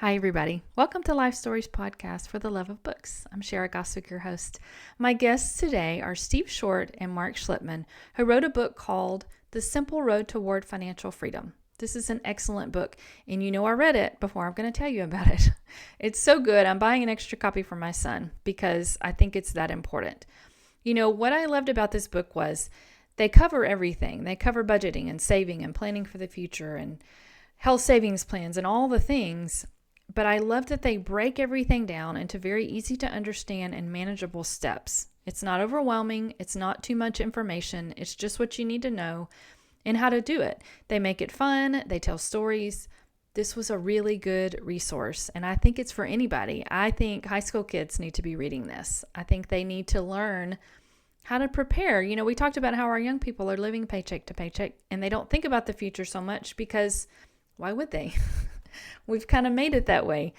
Hi, everybody. Welcome to Life Stories Podcast for the Love of Books. I'm Shara Goswick, your host. My guests today are Steve Short and Mark Schlipman, who wrote a book called The Simple Road Toward Financial Freedom. This is an excellent book, and you know I read it before I'm going to tell you about it. It's so good, I'm buying an extra copy for my son because I think it's that important. You know, what I loved about this book was they cover everything. They cover budgeting and saving and planning for the future and health savings plans and all the things. But I love that they break everything down into very easy to understand and manageable steps. It's not overwhelming. It's not too much information. It's just what you need to know and how to do it. They make it fun. They tell stories. This was a really good resource, and I think it's for anybody. I think high school kids need to be reading this. I think they need to learn how to prepare. You know, we talked about how our young people are living paycheck to paycheck, and they don't think about the future so much because why would they? We've kind of made it that way.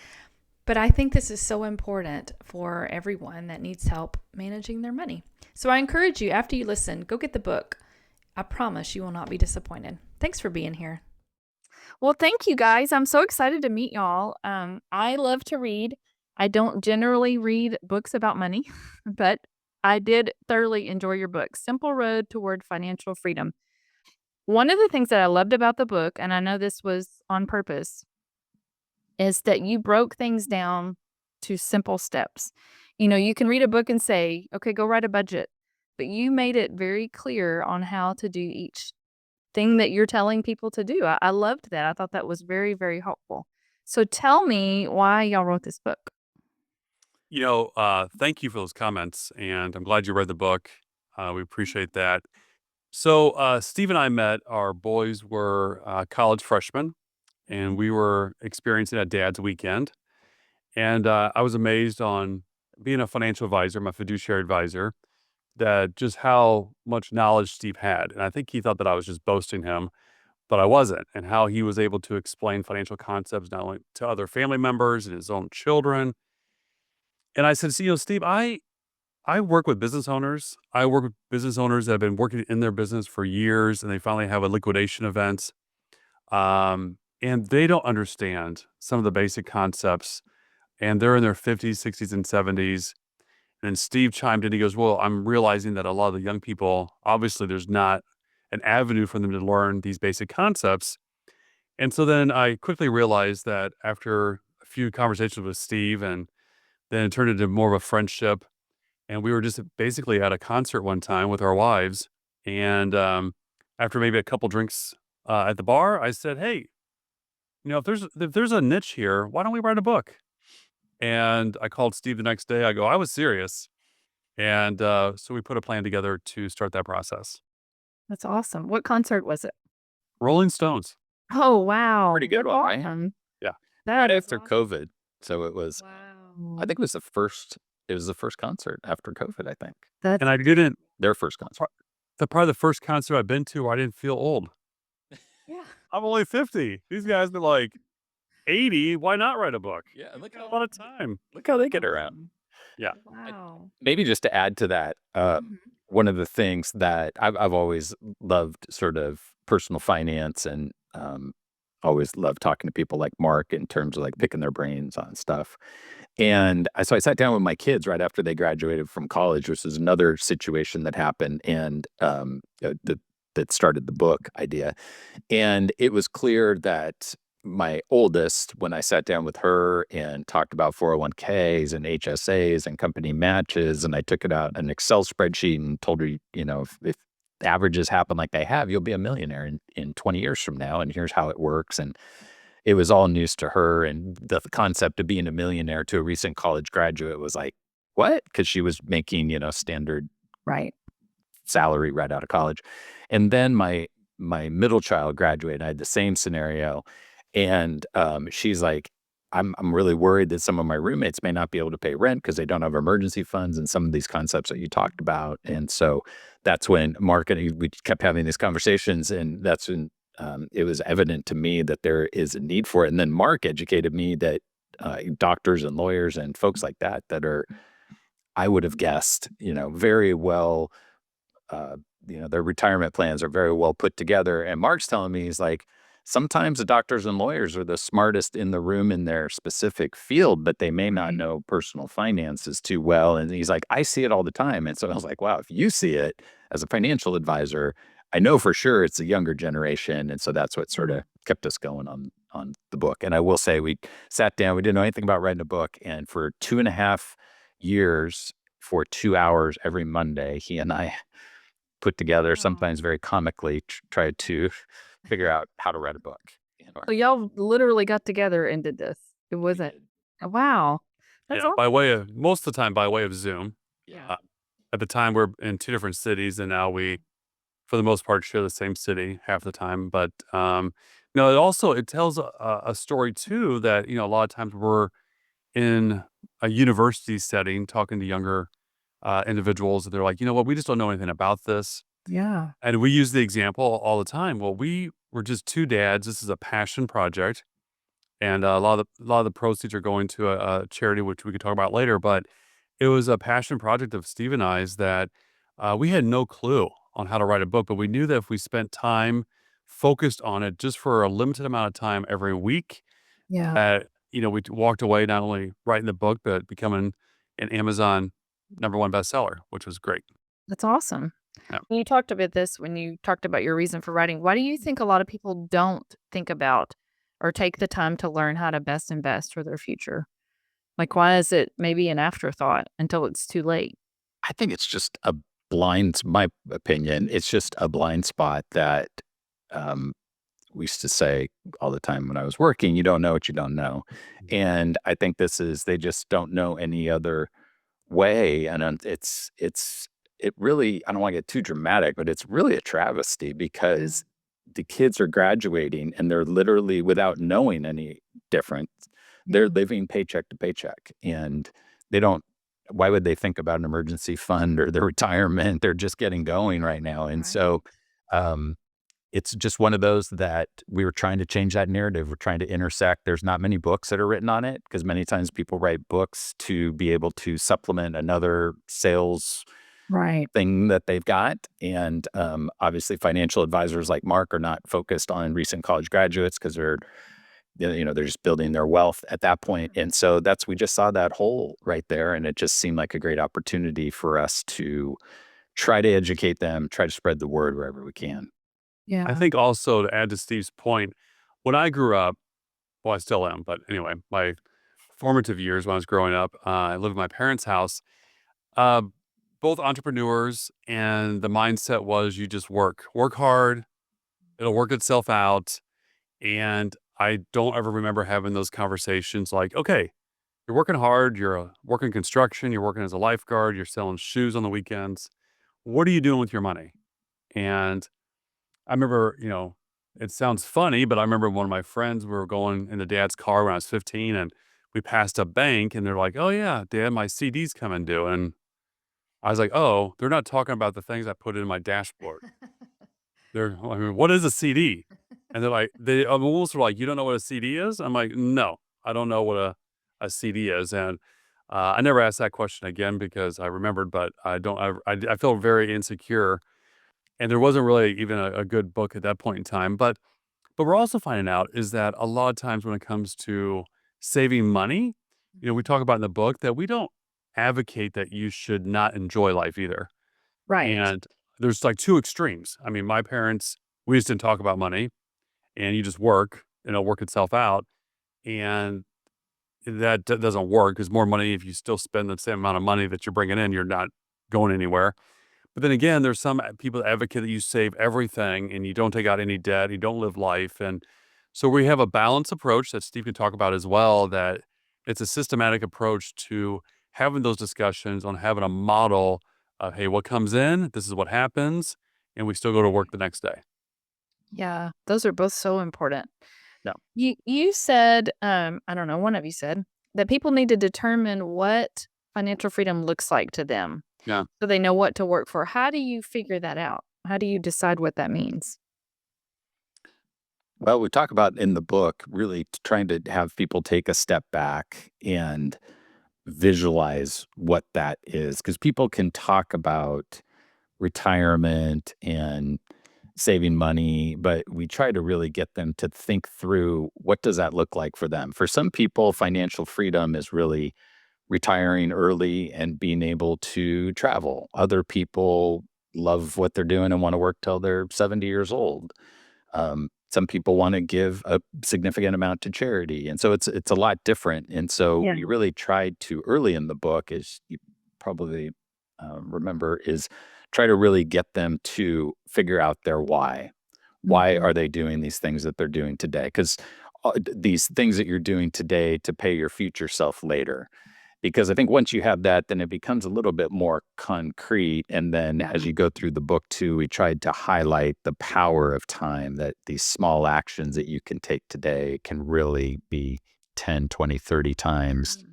But I think this is so important for everyone that needs help managing their money. So I encourage you, after you listen, go get the book. I promise you will not be disappointed. Thanks for being here. Well, thank you guys. I'm so excited to meet y'all. I love to read. I don't generally read books about money, but I did thoroughly enjoy your book, Simple Road Toward Financial Freedom. One of the things that I loved about the book, and I know this was on purpose, is that you broke things down to simple steps. You know, you can read a book and say, okay, go write a budget, but you made it very clear on how to do each thing that you're telling people to do. I loved that. I thought that was very, very helpful. So tell me why y'all wrote this book. Thank you for those comments, and I'm glad you read the book. We appreciate that. So, Steve and I met. Our boys were college freshmen, and we were experiencing a dad's weekend. And I was amazed on being a financial advisor, my fiduciary advisor, that just how much knowledge Steve had. And I think he thought that I was just boasting him, but I wasn't, and how he was able to explain financial concepts not only to other family members and his own children. And I said, Steve, I work with business owners. I work with business owners that have been working in their business for years, and they finally have a liquidation event. And they don't understand some of the basic concepts, and they're in their 50s, 60s, and 70s. And Steve chimed in. He goes, well, I'm realizing that a lot of the young people, obviously, there's not an avenue for them to learn these basic concepts. And so then I quickly realized that after a few conversations with Steve, and then it turned into more of a friendship. And we were just basically at a concert one time with our wives. And after maybe a couple drinks at the bar, I said, hey, if there's a niche here, why don't we write a book? And I called Steve the next day. I go, I was serious. And so we put a plan together to start that process. That's awesome. What concert was it? Rolling Stones. Oh, wow. Pretty good one, right? Awesome. Yeah. That Right is after awesome. COVID. So it was, I Wow. think it was the first concert after COVID, I think. That's And I didn't, Their first concert. probably the first concert I've been to where I didn't feel old. yeah. I'm only 50. These guys are like 80. Why not write a book? Yeah, Look a lot of time. look how they get around. Yeah. Wow. Maybe just to add to that, Mhm. one of the things that I've always loved sort of personal finance and always loved talking to people like Mark in terms of like picking their brains on stuff. And so I sat down with my kids right after they graduated from college, which is another situation that happened and that started the book idea. And it was clear that my oldest, when I sat down with her and talked about 401ks and HSAs and company matches, and I took it out an Excel spreadsheet and told her, if averages happen like they have, you'll be a millionaire in 20 years from now. And here's how it works. And it was all news to her. And the concept of being a millionaire to a recent college graduate was like, what? Because she was making, standard Right. salary right out of college. And then my middle child graduated. I had the same scenario. And she's like, I'm really worried that some of my roommates may not be able to pay rent because they don't have emergency funds and some of these concepts that you talked about. And so that's when Mark and we kept having these conversations, and that's when it was evident to me that there is a need for it. And then Mark educated me that doctors and lawyers and folks like that are, I would have guessed, very well, their retirement plans are very well put together. And Mark's telling me, he's like, sometimes the doctors and lawyers are the smartest in the room in their specific field, but they may not Right. know personal finances too well. And he's like, I see it all the time. And so I was like, wow, if you see it as a financial advisor, I know for sure it's the younger generation. And so that's what sort Mm. of kept us going on the book. And I will say we sat down, we didn't know anything about writing a book. And for 2.5 years, for 2 hours every Monday, he and I put together, Oh. sometimes very comically, tried to figure out how to write a book. So y'all literally got together and did this. It We wasn't. did. Wow. That's Yeah, awesome. by way of most of the time by way of Zoom. Yeah. Uh, at the time, we're in 2 different cities, and now we, for the most part, share the same city half the time. But, it tells a story too that, a lot of times we're in a university setting talking to younger, individuals, and they're like, "You know what? We just don't know anything about this." Yeah. And we use the example all the time. Well, we were just 2 dads. This is a passion project, and a lot of the proceeds are going to a charity, which we could talk about later. But it was a passion project of Steve and I's that we had no clue on how to write a book, but we knew that if we spent time focused on it just for a limited amount of time every week, Yeah. we walked away not only writing the book but becoming an Amazon #1 bestseller, which was great. That's awesome. Yeah. You talked about this when you talked about your reason for writing. Why do you think a lot of people don't think about or take the time to learn how to best invest for their future? Like, why is it maybe an afterthought until it's too late? I think it's just a my opinion, it's just a blind spot that, um, we used to say all the time when I was working, "You don't know what you don't know." Mhm. And I think this is they just don't know any other way, and it really, I don't wanna get too dramatic, but it's really a travesty Yeah. because the kids are graduating and they're literally, without knowing any different, they're Yeah. living paycheck to paycheck, and they don't why would they think about an emergency fund or their retirement? They're just getting going right now, and Right. so, um, it's just one of those that we were trying to change that narrative. We're trying to intersect. There's not many books that are written on it because many times people write books to be able to supplement another sales Right. thing that they've got. And obviously, financial advisors like Mark are not focused on recent college graduates because they're just building their wealth at that point. And so we just saw that hole right there, and it just seemed like a great opportunity for us to try to educate them, try to spread the word wherever we can. I Yeah. think also to add to Steve's point, when I grew up, well, I still am, but anyway, my formative years when I was growing up, I lived in my parents' house. Uh, both entrepreneurs, and the mindset was you just work hard, it'll work itself out. And I don't ever remember having those conversations like, okay, you're working hard, you're working construction, you're working as a lifeguard, you're selling shoes on the weekends. What are you doing with your money? And I remember, it sounds funny, but I remember one of my friends, we were going in the dad's car when I was 15, and we passed a bank and they're like, oh yeah, dad, my CD's coming due. And I was like, oh, they're not talking about the things I put in my dashboard. I mean, what is a CD? And they almost were like, you don't know what a CD is? I'm like, no, I don't know what a CD is. And I never asked that question again because I remembered, but I don't, I feel very insecure. And there wasn't really even a good book at that point in time. But we're also finding out is that a lot of times when it comes to saving money, we talk about in the book that we don't advocate that you should not enjoy life either. Right. And there's like 2 extremes. I mean, my parents, we just didn't talk about money, and you just work, and it'll work itself out. And that doesn't work because more money, if you still spend the same amount of money that you're bringing in, you're not going anywhere. But then again, there's some people that advocate that you save everything and you don't take out any debt, you don't live life. And so we have a balanced approach that Steve can talk about as well, that it's a systematic approach to having those discussions on having a model of, hey, what comes in, this is what happens, and we still go to work the next day. Yeah. Those are both so important. Yeah. You said, I don't know, one of you said that people need to determine what financial freedom looks like to them Yeah. so they know what to work for. How do you figure that out? How do you decide what that means? Well, we talk about in the book really trying to have people take a step back and visualize what that is, because people can talk about retirement and saving money, but we try to really get them to think through what does that look like for them. For some people, financial freedom is really retiring early and being able to travel. Other people love what they're doing and want to work till they're 70 years old. Some people want to give a significant amount to charity, and so it's a lot different. And so Yeah. we really tried to early in the book, as you probably remember, is try to really get them to figure out their why. Why Mhm. are they doing these things that they're doing today? Because these things that you're doing today to pay your future self later. Because I think once you have that, then it becomes a little bit more concrete. And then Yeah. as you go through the book too, we tried to highlight the power of time, that these small actions that you can take today can really be 10, 20, 30 times Mm.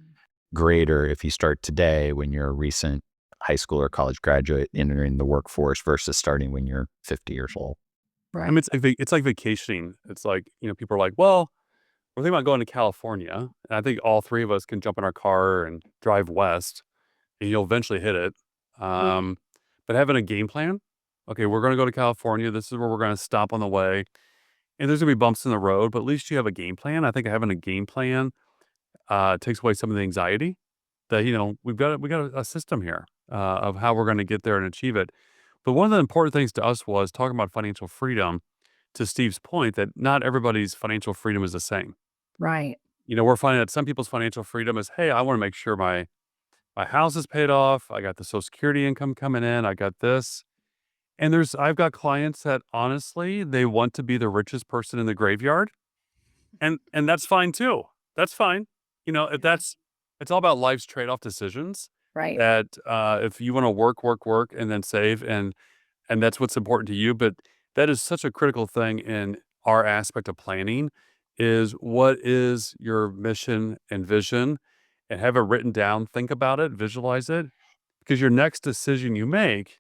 greater if you start today when you're a recent high school or college graduate entering the workforce versus starting when you're 50 years old. I mean, Right. it's like vacationing. It's like, people are like, "Well, we're thinking about going to California." And I think all 3 of us can jump in our car and drive west, and you'll eventually hit it. Um, but having a game plan, "Okay, we're gonna go to California. This is where we're gonna stop on the way, and there's gonna be bumps in the road, but at least you have a game plan." I think having a game plan, takes away some of the anxiety that, we got a system here, of how we're gonna get there and achieve it. But one of the important things to us was talking about financial freedom, to Steve's point, that not everybody's financial freedom is the same. Right. We're finding that some people's financial freedom is, "Hey, I wanna make sure my house is paid off. I got the Social Security income coming in. I got this." And I've got clients that honestly, they want to be the richest person in the graveyard, and that's fine too. That's fine. If Yeah. it's all about life's trade-off decisions, Right. that, if you wanna work, work, work, and then save, and that's what's important to you, but that is such a critical thing in our aspect of planning, is what is your mission and vision, and have it written down, think about it, visualize it, because your next decision you make,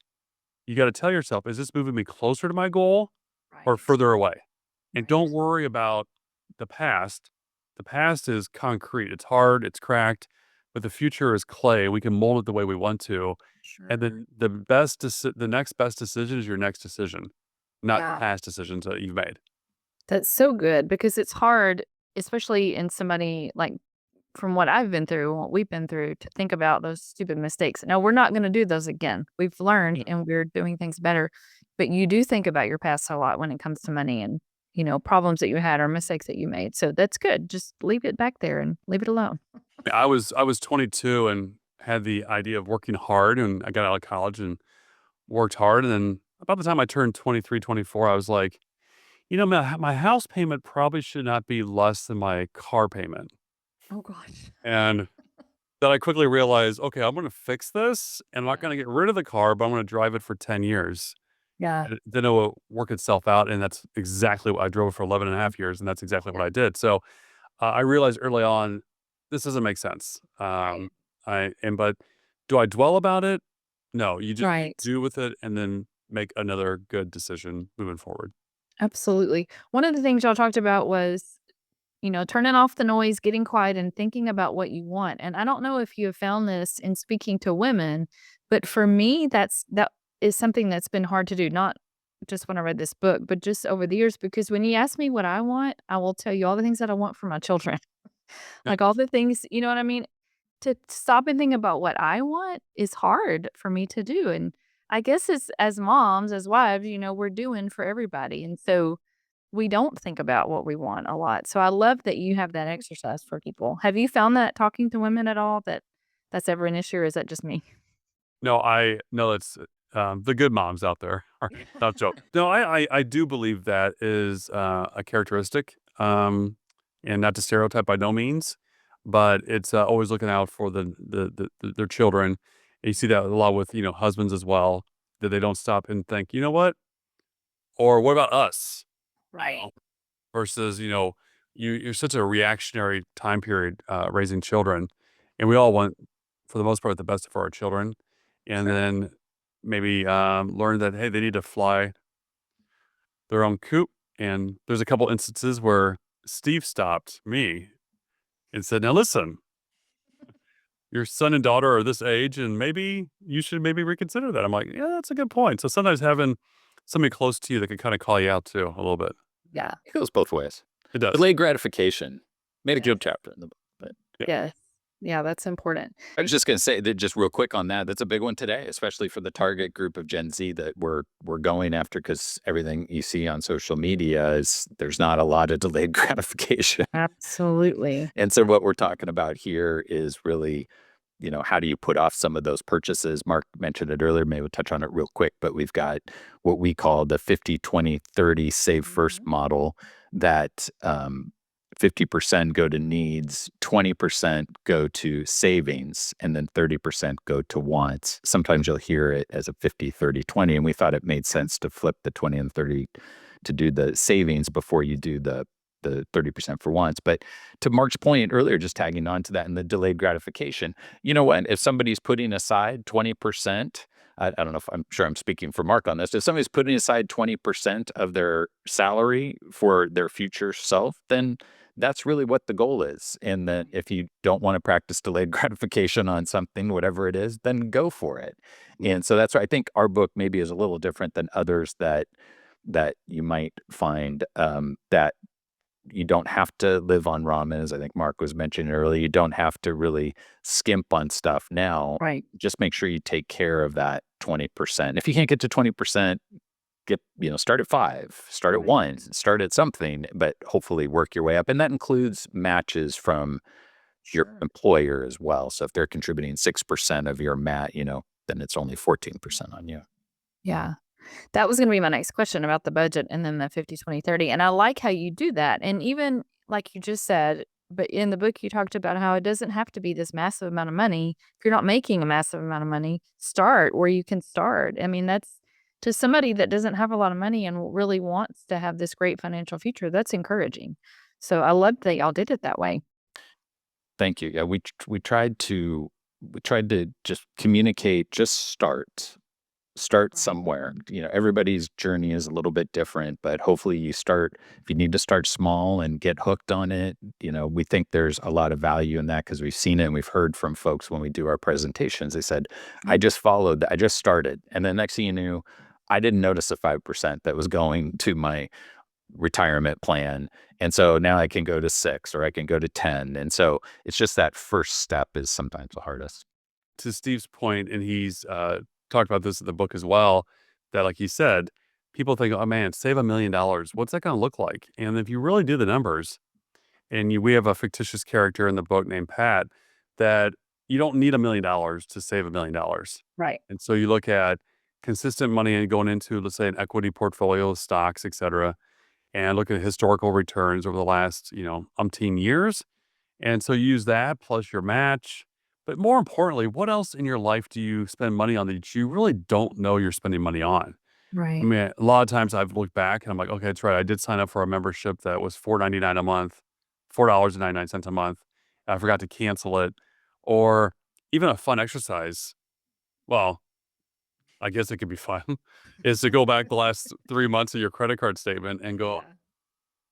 you gotta tell yourself, "Is this moving me closer to my goal or Right. further away?" And Right. don't worry about the past. The past is concrete. It's hard, it's cracked, but the future is clay. We can mold it the way we want to. And Sure. then the next best decision is your next decision, not Yeah. past decisions that you've made. That's so good because it's hard, especially in somebody like from what I've been through, what we've been through, to think about those stupid mistakes. No, we're not going to do those again. We've learned Yeah. and we're doing things better. But you do think about your past a lot when it comes to money and, problems that you had or mistakes that you made. So that's good. Just leave it back there and leave it alone. I was 22 and had the idea of working hard, and I got out of college and worked hard, and then about the time I turned 23, 24, I was like, my house payment probably should not be less than my car payment." Oh gosh. And then I quickly realized, "Okay, I'm gonna fix this, and I'm not Yeah. gonna get rid of the car, but I'm gonna drive it for 10 years." Yeah. And then it will work itself out, and that's exactly what I drove it for 11 and a half years, and that's exactly what Yeah. I did. So, I realized early on, this doesn't make sense. Right. But do I dwell about it? No, you just Right. do with it and then make another good decision moving forward. Absolutely. One of the things y'all talked about was, turning off the noise, getting quiet, and thinking about what you want. And I don't know if you have found this in speaking to women, but for me, that is something that's been hard to do. Not just when I read this book, but just over the years. Because when you ask me what I want, I will tell you all the things that I want for my children, Yeah. like all the things, you know what I mean? To stop and think about what I want is hard for me to do. And I guess as moms, as wives, we're doing for everybody. And so we don't think about what we want a lot. So I love that you have that exercise for people. Have you found that talking to women at all that that's ever an issue, or is that just me? No, it's, the good moms out there are not joke. No, I do believe that is, a characteristic, and not to stereotype by no means, but it's, always looking out for their children. And you see that a lot with, husbands as well, that they don't stop and think, "You know what? Or what about us?" You Right. know? Versus, you're such a reactionary time period, raising children, and we all want, for the most part, the best for our children, and Sure. then maybe, learn that, hey, they need to fly their own coop. And there's a couple instances where Steve stopped me and said, "Now listen, your son and daughter are this age, and maybe you should maybe reconsider that." I'm like, "Yeah, that's a good point." So sometimes having somebody close to you that can kind of call you out too a little bit. Yeah. It goes both ways. It does. Delayed gratification made a Yes. good chapter in the book. But Yeah. Yes. Yeah, that's important. I was just going to say that just real quick on that. That's a big one today, especially for the target group of Gen Z that we're going after, because everything you see on social media is there's not a lot of delayed gratification. Absolutely. And so what we're talking about here is really, how do you put off some of those purchases? Mark mentioned it earlier. Maybe we'll touch on it real quick, but we've got what we call the 50-20-30 save first model that 50% go to needs, 20% go to savings, and then 30% go to wants. Sometimes you'll hear it as a 50-30-20, and we thought it made sense to flip the 20 and 30 to do the savings before you do the 30% for wants. But to Mark's point earlier, just tagging on to that and the delayed gratification, you know what? If somebody's putting aside 20%, I don't know if I'm sure I'm speaking for Mark on this. If somebody's putting aside 20% of their salary for their future self, then that's really what the goal is. And that if you don't want to practice delayed gratification on something, whatever it is, then go for it. And so that's why I think our book maybe is a little different than others that you might find, that you don't have to live on ramen, as I think Mark was mentioning earlier. You don't have to really skimp on stuff now. Right. Just make sure you take care of that 20%. If you can't get to 20%, start at 5, start at 1, start at something, but hopefully work your way up. And that includes matches from your employer as well. So if they're contributing 6% of your mat, then it's only 14% on you. Yeah. That was going to be my next question about the budget and then the 50-20-30. And I like how you do that. And even like you just said, but in the book, you talked about how it doesn't have to be this massive amount of money. If you're not making a massive amount of money, start where you can start. I mean, that's to somebody that doesn't have a lot of money and really wants to have this great financial future. That's encouraging. So I love that y'all did it that way. Thank you. Yeah, we tried to just communicate, just start somewhere. Everybody's journey is a little bit different, but hopefully you start, if you need to start small and get hooked on it, we think there's a lot of value in that because we've seen it and we've heard from folks when we do our presentations. They said, I just started. And then next thing you knew, I didn't notice the 5% that was going to my retirement plan. And so now I can go to 6 or I can go to 10. And so it's just that first step is sometimes the hardest. To Steve's point, and he's talked about this in the book as well, that like he said, people think, oh man, save $1 million. What's that going to look like? And if you really do the numbers, and we have a fictitious character in the book named Pat, that you don't need $1 million to save $1 million. Right. And so you look at consistent money and going into, let's say, an equity portfolio, stocks, et cetera, and look at historical returns over the last, umpteen years. And so you use that plus your match. But more importantly, what else in your life do you spend money on that you really don't know you're spending money on? I Right. mean, a lot of times I've looked back and I'm like, okay, that's right. I did sign up for a membership that was $4.99 a month, $4.99 a month. I forgot to cancel it. Or even a fun exercise. Well, I guess it could be fun, is to go back the last 3 months of your credit card statement and go,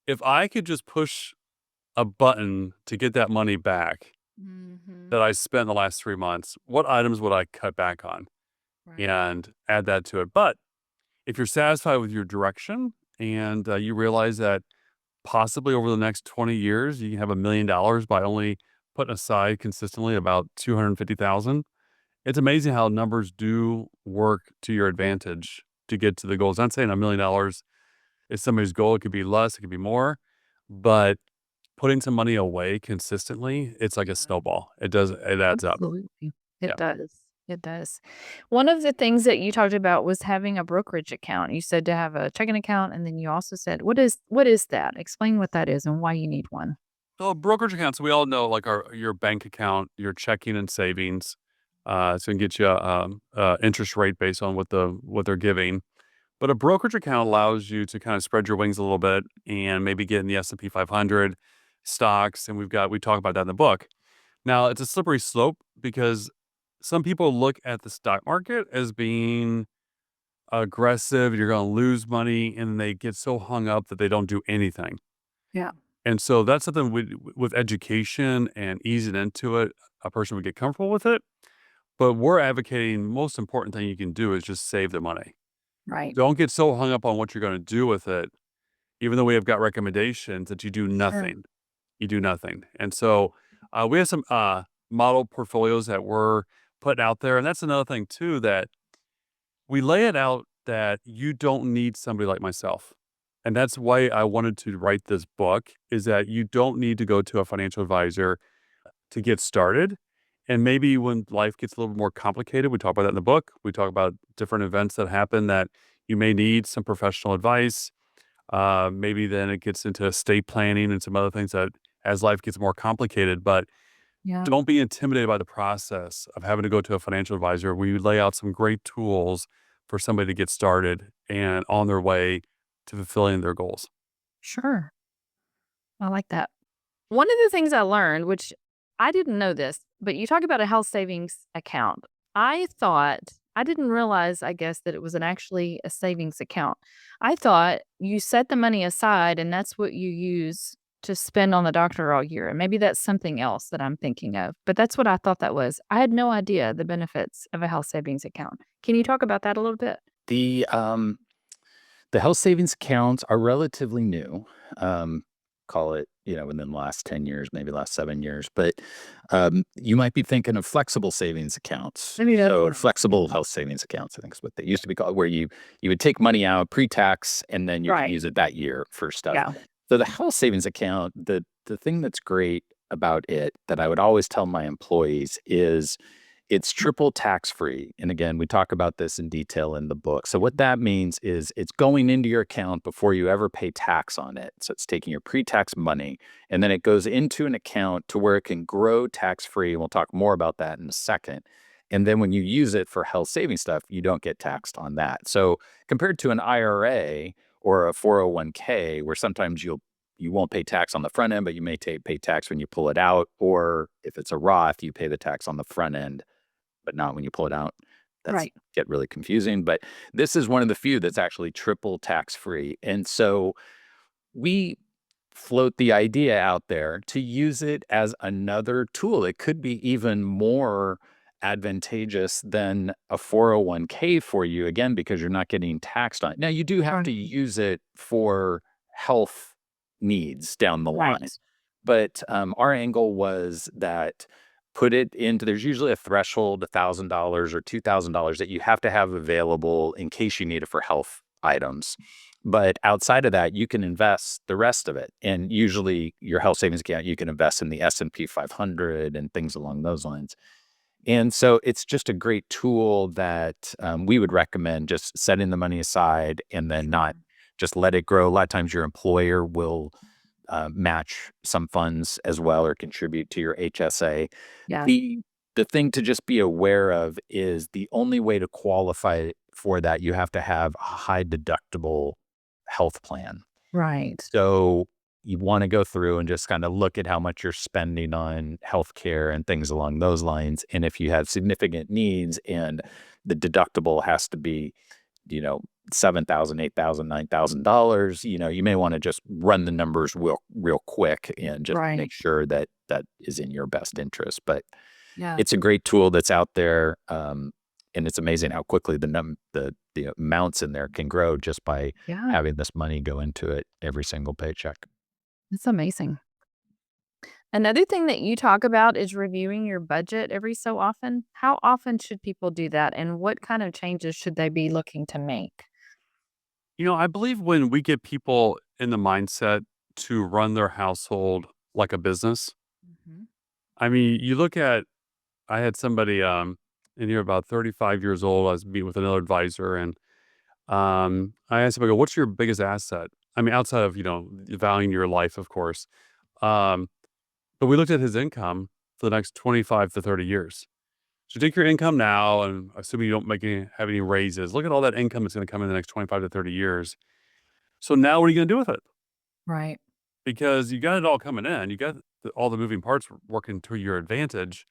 if I could just push a button to get that money back that I spent the last 3 months, what items would I cut back on and add that to it? But if you're satisfied with your direction and you realize that possibly over the next 20 years, you can have $1 million by only putting aside consistently about 250,000. It's amazing how numbers do work to your advantage to get to the goals. I'm not saying $1 million is somebody's goal. It could be less, it could be more, but putting some money away consistently, it's like a snowball. It adds up. Absolutely. It Yeah. does. It does. One of the things that you talked about was having a brokerage account. You said to have a checking account, and then you also said, what is that? Explain what that is and why you need one. So brokerage accounts, we all know like your bank account, your checking and savings. So it can get you interest rate based on what they're giving. But a brokerage account allows you to kind of spread your wings a little bit and maybe get in the S&P 500 stocks. And we talk about that in the book. Now it's a slippery slope because some people look at the stock market as being aggressive. You're going to lose money, and they get so hung up that they don't do anything. Yeah. And so that's something with education and easing into it, a person would get comfortable with it. But we're advocating most important thing you can do is just save the money. Right. Don't get so hung up on what you're going to do with it, even though we have got recommendations, that you do Sure. nothing. You do nothing. And so we have some model portfolios that we're putting out there. And that's another thing, too, that we lay it out that you don't need somebody like myself. And that's why I wanted to write this book, is that you don't need to go to a financial advisor to get started. And maybe when life gets a little more complicated, we talk about that in the book. We talk about different events that happen that you may need some professional advice. Maybe then it gets into estate planning and some other things that as life gets more complicated. But Yeah. don't be intimidated by the process of having to go to a financial advisor. We lay out some great tools for somebody to get started and on their way to fulfilling their goals. Sure. I like that. One of the things I learned, which I didn't know this, but you talk about a health savings account. I didn't realize, I guess, that it was actually a savings account. I thought you set the money aside and that's what you use to spend on the doctor all year. And maybe that's something else that I'm thinking of, but that's what I thought that was. I had no idea the benefits of a health savings account. Can you talk about that a little bit? The The health savings accounts are relatively new. Call it, within the last 10 years, maybe last 7 years. But you might be thinking of flexible savings accounts. Maybe that's So what I'm thinking flexible of. health savings accounts, I think is what they used to be called, where you would take money out pre-tax and then you can Right. use it that year for stuff. Yeah. So the health savings account, the thing that's great about it that I would always tell my employees is it's triple tax free. And again, we talk about this in detail in the book. So what that means is it's going into your account before you ever pay tax on it. So it's taking your pre-tax money and then it goes into an account to where it can grow tax free. And we'll talk more about that in a second. And then when you use it for health saving stuff, you don't get taxed on that. So compared to an IRA or a 401k, where sometimes you won't pay tax on the front end, but you may pay tax when you pull it out. Or if it's a Roth, you pay the tax on the front end but not when you pull it out. That's Right. get really confusing. But this is one of the few that's actually triple tax free. And so we float the idea out there to use it as another tool. It could be even more advantageous than a 401k for you, again, because you're not getting taxed on it. Now, you do have Right. to use it for health needs down the line. Right. But our angle was that there's usually a threshold, $1,000 or $2,000 that you have to have available in case you need it for health items. But outside of that, you can invest the rest of it. And usually your health savings account, you can invest in the S&P 500 and things along those lines. And so it's just a great tool that we would recommend just setting the money aside and then not just let it grow. A lot of times your employer will match some funds as well or contribute to your HSA. Yeah. The thing to just be aware of is the only way to qualify for that, you have to have a high deductible health plan. Right. So you want to go through and just kind of look at how much you're spending on healthcare and things along those lines. And if you have significant needs and the deductible has to be, you know, $7,000, $8,000, $9,000, you may want to just run the numbers real quick and just Right. make sure that that is in your best interest. But Yeah. it's a great tool that's out there. And it's amazing how quickly the amounts in there can grow just by Yeah. having this money go into it every single paycheck. It's amazing. Another thing that you talk about is reviewing your budget every so often. How often should people do that? And what kind of changes should they be looking to make? I believe when we get people in the mindset to run their household like a business, Mhm. I mean, I had somebody in here about 35 years old. I was meeting with another advisor and I asked him, I go, what's your biggest asset? I mean, outside of, valuing your life, of course. Um, but we looked at his income for the next 25 to 30 years. So take your income now and assuming you don't have any raises, look at all that income that's going to come in the next 25 to 30 years. So now what are you going to do with it? Right. Because you got it all coming in. You got all the moving parts working to your advantage.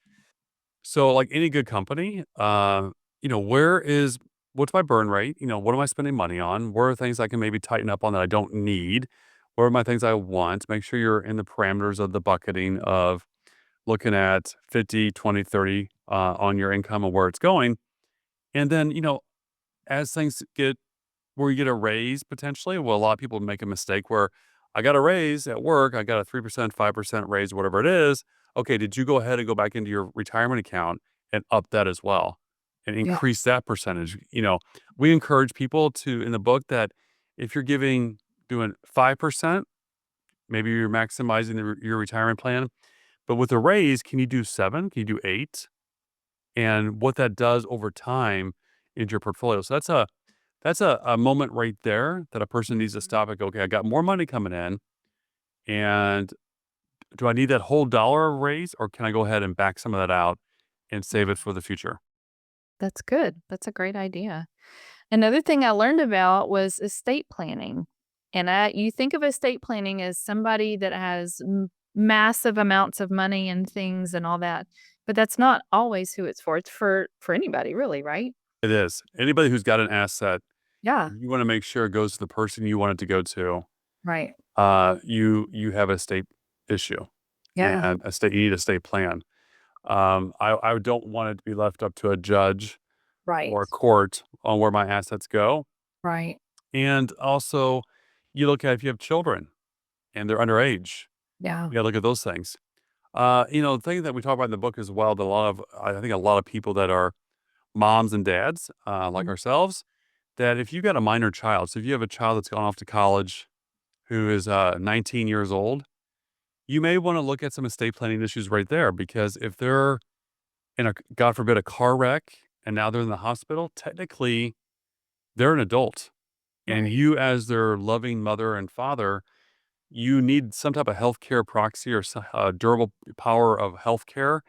So like any good company, what's my burn rate? What am I spending money on? Where are things I can maybe tighten up on that I don't need? Where are my things I want? Make sure you're in the parameters of the bucketing of looking at 50, 20, 30 on your income and where it's going. And then, as things get where you get a raise potentially. Well, a lot of people make a mistake where I got a raise at work, I got a 3%, 5% raise, whatever it is. Okay, did you go ahead and go back into your retirement account and up that as well and Yeah. increase that percentage? We encourage people to in the book that if you're doing 5%, maybe you're maximizing your retirement plan. But with a raise, can you do 7? Can you do 8? And what that does over time in your portfolio. So that's a moment right there that a person needs to Mhm. stop and go, okay, I got more money coming in. And do I need that whole dollar raise, or can I go ahead and back some of that out and save it Yeah. for the future? That's good. That's a great idea. Another thing I learned about was estate planning. And you think of estate planning as somebody that has massive amounts of money and things and all that, but that's not always who it's for. It's for anybody, really, right? It is. Anybody who's got an asset, Yeah. you want to make sure it goes to the person you want it to go to. Right. You have a state issue Yeah. and you need a state plan. I don't want it to be left up to a judge Right. or a court on where my assets go. Right. And also, you look at if you have children and they're underage, Yeah. you gotta look at those things. The thing that we talk about in the book as well, that I think a lot of people that are moms and dads, like Mhm. ourselves, that if you got a minor child, so if you have a child that's gone off to college who is 19 years old, you may want to look at some estate planning issues right there because if they're in God forbid, a car wreck and now they're in the hospital, technically they're an adult. And Right. you, as their loving mother and father, you need some type of healthcare proxy or durable power of healthcare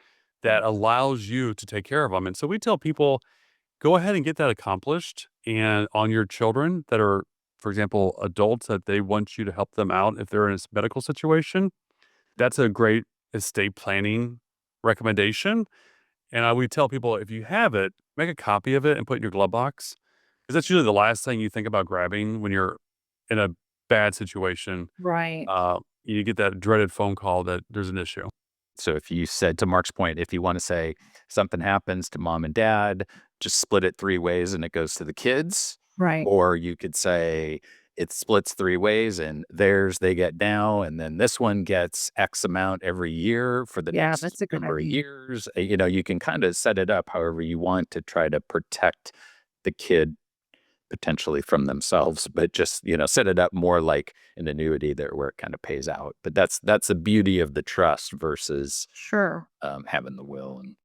that Mhm. allows you to take care of them. And so we tell people, go ahead and get that accomplished. And on your children that are, for example, adults that they want you to help them out if they're in a medical situation, that's a great estate planning recommendation. And I would tell people if you have it, make a copy of it and put it in your glove box because that's usually the last thing you think about grabbing when you're in a bad situation. Right. You get that dreaded phone call that there's an issue. So if you said to Mark's point, if you want to say something happens to mom and dad, just split it 3 ways and it goes to the kids. Right. Or you could say it splits 3 ways and theirs they get now, and then this one gets X amount every year for the Yeah, next that's a good number of idea. years. You can kind of set it up however you want to try to protect the kid potentially from themselves, but just, set it up more like an annuity there where it kind of pays out. But that's the beauty of the trust versus Sure. having the will. And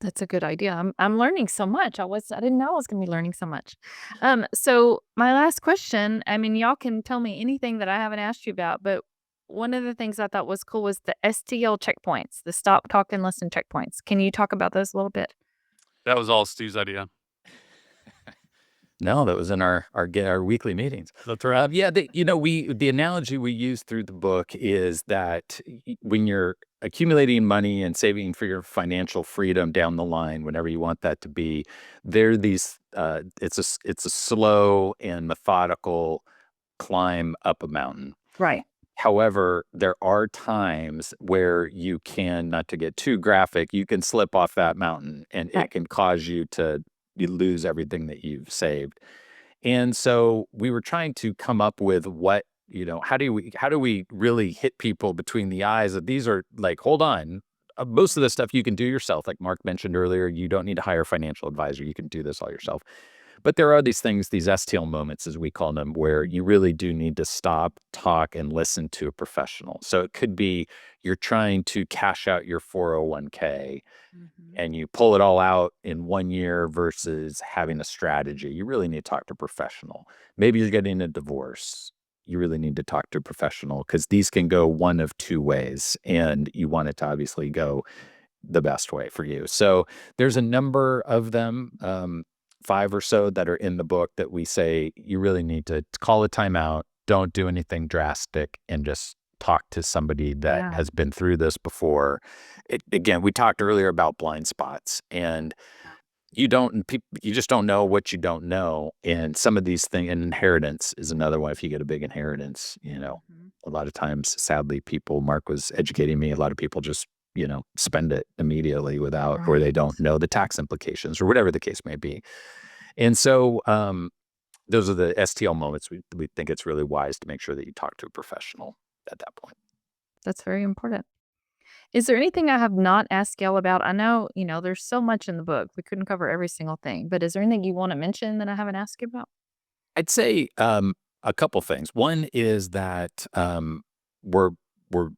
That's a good idea. I'm learning so much. I didn't know I was gonna be learning so much. So my last question, I mean, y'all can tell me anything that I haven't asked you about, but one of the things I thought was cool was the STL checkpoints, the stop, talk, and listen checkpoints. Can you talk about those a little bit? That was all Steve's idea. no, that was in our weekly meetings. That's right. Yeah, the analogy we use through the book is that when you're accumulating money and saving for your financial freedom down the line, whenever you want that to be, there are these. It's a slow and methodical climb up a mountain. Right. However, there are times where you can, not to get too graphic, you can slip off that mountain and Right. it can cause you lose everything that you've saved. And so we were trying to come up with how do we really hit people between the eyes that these are like, hold on. Most of the stuff you can do yourself, like Mark mentioned earlier, you don't need to hire a financial advisor. You can do this all yourself. But there are these things, these STL moments, as we call them, where you really do need to stop, talk, and listen to a professional. So it could be you're trying to cash out your 401k Mhm. and you pull it all out in 1 year versus having a strategy. You really need to talk to a professional. Maybe you're getting a divorce. You really need to talk to a professional because these can go one of 2 ways, and you want it to obviously go the best way for you. So there's a number of them, 5 or so that are in the book that we say you really need to call a timeout, don't do anything drastic, and just talk to somebody that Yeah. has been through this before. Again, we talked earlier about blind spots, and you just don't know what you don't know. And some of these things, and inheritance is another one. If you get a big inheritance, Mhm. a lot of times, sadly, Mark was educating me, a lot of people just, spend it immediately without, or Right. they don't know the tax implications or whatever the case may be. And so, those are the STL moments we think it's really wise to make sure that you talk to a professional at that point. That's very important. Is there anything I have not asked y'all about? I know, there's so much in the book. We couldn't cover every single thing, but is there anything you want to mention that I haven't asked you about? I'd say a couple things. One is that we're we're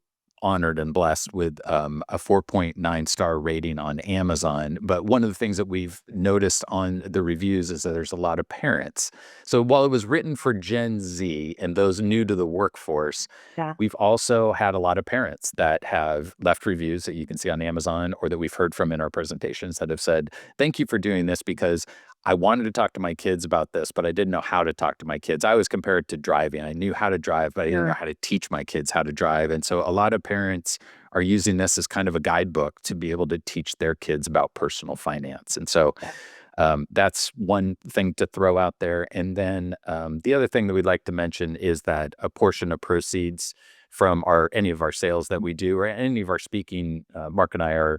honored and blessed with a 4.9 star rating on Amazon. But one of the things that we've noticed on the reviews is that there's a lot of parents. So while it was written for Gen Z and those new to the workforce, Yeah. we've also had a lot of parents that have left reviews that you can see on Amazon or that we've heard from in our presentations that have said, "Thank you for doing this because I wanted to talk to my kids about this, but I didn't know how to talk to my kids." I always compare it to driving. I knew how to drive, but I didn't know Sure. how to teach my kids how to drive. And so a lot of parents are using this as kind of a guidebook to be able to teach their kids about personal finance. And so Yeah. that's one thing to throw out there. And then the other thing that we'd like to mention is that a portion of proceeds from any of our sales that we do or any of our speaking, Mark and I are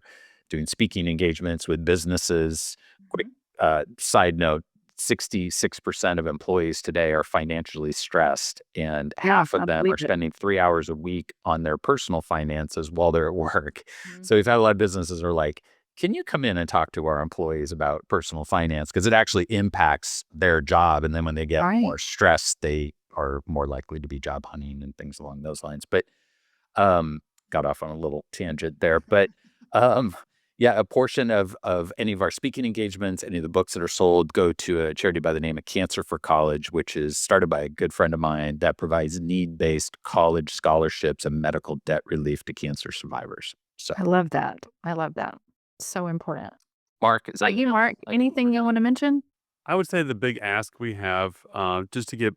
doing speaking engagements with businesses. Quick Mhm. side note, 66% of employees today are financially stressed, and Yeah, half of I them are believe it. spending 3 hours a week on their personal finances while they're at work. Mhm. So we've had a lot of businesses that are like, can you come in and talk to our employees about personal finance? Because it actually impacts their job. And then when they get Right. more stressed, they are more likely to be job hunting and things along those lines. But um, got off on a little tangent there. But um, yeah, a portion of any of our speaking engagements, any of the books that are sold go to a charity by the name of Cancer for College, which is started by a good friend of mine that provides need-based college scholarships and medical debt relief to cancer survivors. So, I love that. I love that. So important. Mark, is that You, Mark, anything you want to mention? I would say the big ask we have, just to get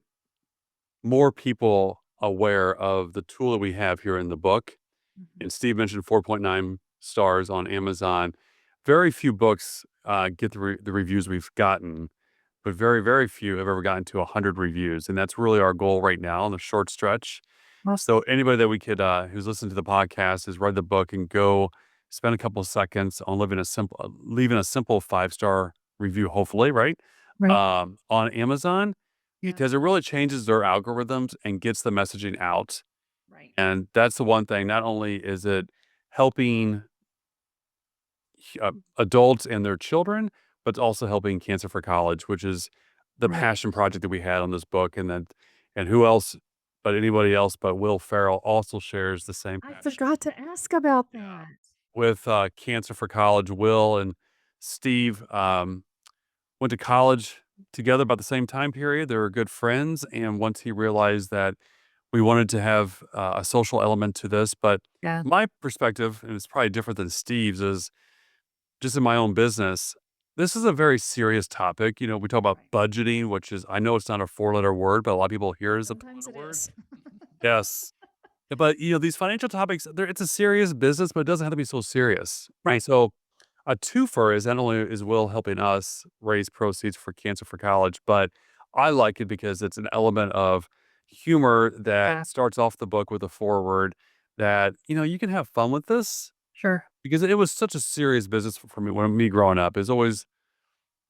more people aware of the tool that we have here in the book. Mhm. And Steve mentioned 4.9 stars on Amazon. Very few books get the reviews we've gotten, but very, very few have ever gotten to 100 reviews. And that's really our goal right now in the short stretch. So Awesome. anybody that we could, who's listened to the podcast, has read the book and go spend a couple of seconds on leaving a simple 5 star review, hopefully, right? Right. On Amazon, Yeah. because it really changes their algorithms and gets the messaging out. Right. And that's the one thing. Not only is it helping adults and their children, but it's also helping Cancer for College, which is the Right. passion project that we had on this book. And who else but anybody else but Will Ferrell also shares the same I passion. forgot to ask about Yeah. that. With Cancer for College. Will and Steve went to college together about the same time period. They were good friends. And once he realized that we wanted to have a social element to this, but Yeah. my perspective, and it's probably different than Steve's, is just in my own business. This is a very serious topic. We talk about Right. budgeting, which is, I know it's not a 4 letter word, but a lot of people hear it as a Sometimes 4 letter it word. is. Yes. But these financial topics, it's a serious business, but it doesn't have to be so serious. And Right. so a twofer is not only is Will helping us raise proceeds for Cancer for College, but I like it because it's an element of humor that Yeah. starts off the book with a foreword that, you can have fun with this Sure. because it was such a serious business for me when me growing up. It was always,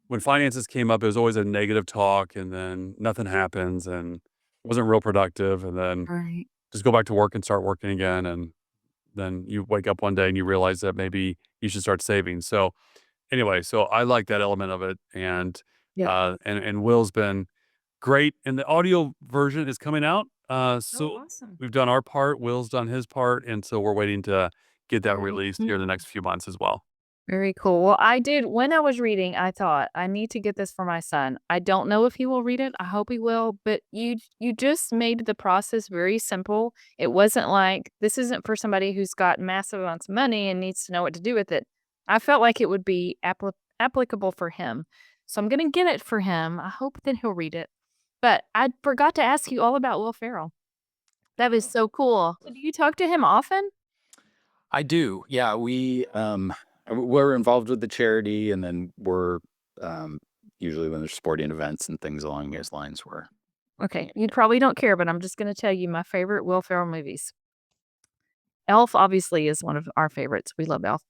when finances came up, it was always a negative talk and then nothing happens and it wasn't real productive. And then Right. just go back to work and start working again. And then you wake up one day and you realize that maybe you should start saving. So anyway, so I like that element of it, and Yeah. Will's been great, and the audio version is coming out. Oh, So awesome. we've done our part, Will's done his part, and so we're waiting to get that Very released here in the cool. next few months as well. Very cool. Well, when I was reading, I thought I need to get this for my son. I don't know if he will read it. I hope he will, but you just made the process very simple. It wasn't like this isn't for somebody who's got massive amounts of money and needs to know what to do with it. I felt like it would be applicable for him. So I'm going to get it for him. I hope that he'll read it. But I forgot to ask you all about Will Ferrell. That was so cool. So do you talk to him often? I do. Yeah, we're involved with the charity, and then we're usually when there's sporting events and things along those lines, we're Okay, you probably don't care, but I'm just gonna tell you my favorite Will Ferrell movies. Elf obviously is one of our favorites. We love Elf.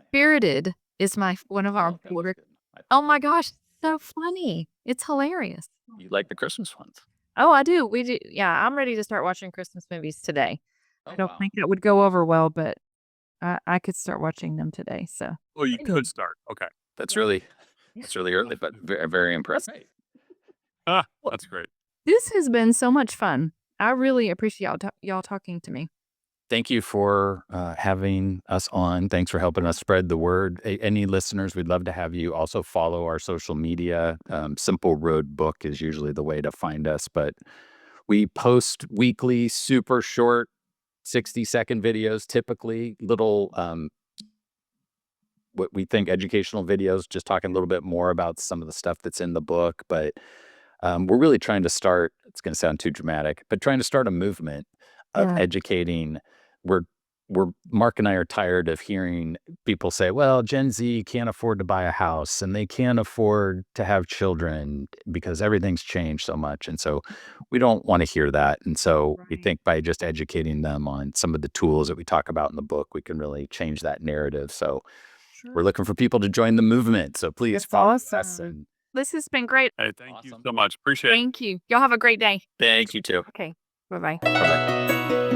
Spirited is one of our Oh, that was favorite. good. I Oh my gosh. so funny. It's hilarious. You like the Christmas ones? Oh, I do. We do. Yeah, I'm ready to start watching Christmas movies today. Oh, I don't wow. think that would go over well, but I could start watching them today. So Oh, you anyway, could start. Okay. That's yeah. really Yeah. that's really early, but very, very impressive. Ah, Well, that's great. this has been so much fun. I really appreciate y'all talking to me. Thank you for having us on. Thanks for helping us spread the word. Any listeners, we'd love to have you also follow our social media. Simple Road Book is usually the way to find us, but we post weekly, super short, 60-second videos, typically little what we think educational videos, just talking a little bit more about some of the stuff that's in the book. But we're really trying to start, it's going to sound too dramatic, but trying to start a movement of Yeah. educating. We're, Mark and I are tired of hearing people say, well, Gen Z can't afford to buy a house and they can't afford to have children because everything's changed so much. And so we don't want to hear that. And so we Right. think by just educating them on some of the tools that we talk about in the book, we can really change that narrative. So we're Sure. looking for people to join the movement. So please That's follow us. awesome. And This has been great. Hey, thank you awesome. so much. Appreciate it. Thank you. Y'all have a great day. Thank you too. Okay. Bye bye. Bye bye.